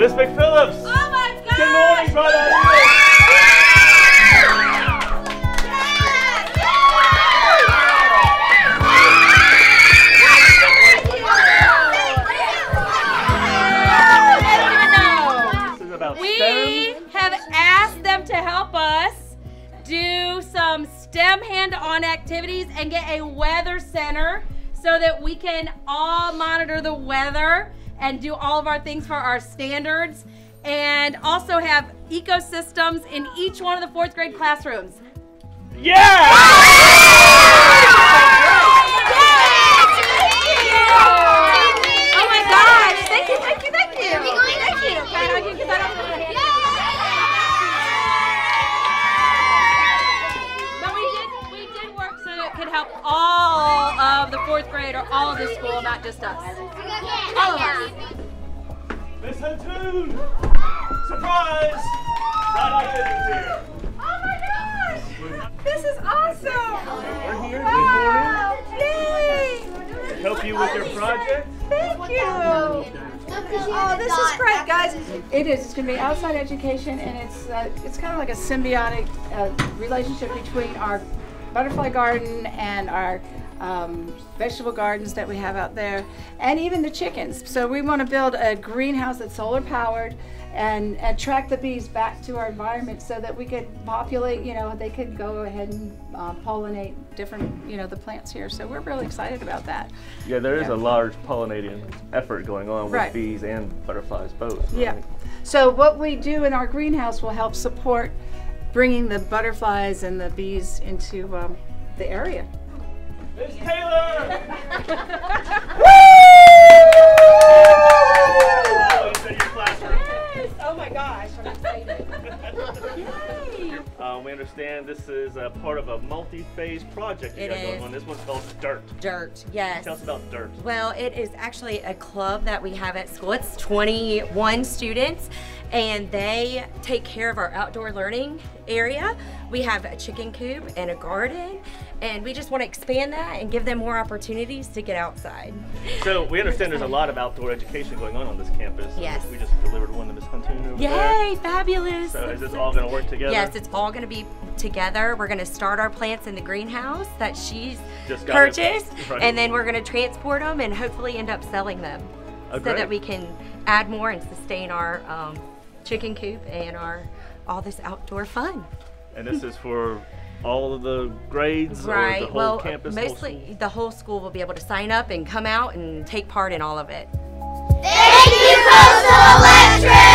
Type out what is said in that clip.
Miss McPhillips! Oh my God! Good morning, brother! We have asked them to help us do some STEM hand-on activities and get a weather center so that we can all monitor the weather and do all of our things for our standards, and also have ecosystems in each one of the 4th grade classrooms. Yeah! Oh my gosh! Thank you, thank you, thank you! Thank you! Can I hug you? Because I don't have a hand. But we did work so it could help all of the 4th grade or all of the school, not just us. All of us. Miss Huntoon! Surprise! Right here. Oh my gosh! This is awesome! We're here. Wow! Good Yay! morning. To help you with your project. Thank you! Oh, this is great, guys. It is. It's going to be outside education, and it's kind of like a symbiotic relationship between our butterfly garden and our vegetable gardens that we have out there, and even the chickens. So we want to build a greenhouse that's solar powered and attract the bees back to our environment so that we could populate, they could go ahead and pollinate different, the plants here. So we're really excited about that. Yeah, there is a large pollinating effort going on with bees and butterflies both. Right? Yeah. So what we do in our greenhouse will help support bringing the butterflies and the bees into the area. Miss Taylor! Oh my gosh, I'm excited. We understand this is a part of a multi-phase project you got going on. This one's called Dirt. Dirt, yes. Tell us about Dirt. Well, it is actually a club that we have at school. It's 21 students, and they take care of our outdoor learning area. We have a chicken coop and a garden, and we just want to expand that and give them more opportunities to get outside. So we understand there's a lot of outdoor education going on this campus. Yes. We just delivered one to Miss Huntoon over there. Yay, fabulous. So is this all going to work together? Yes, it's all going to be together. We're going to start our plants in the greenhouse that she's Just got purchased, right. and then we're going to transport them and hopefully end up selling them so that we can add more and sustain our chicken coop and all this outdoor fun. And this is for all of the grades Right. or the whole well, campus? mostly the whole school will be able to sign up and come out and take part in all of it. Thank you, Coastal Electric!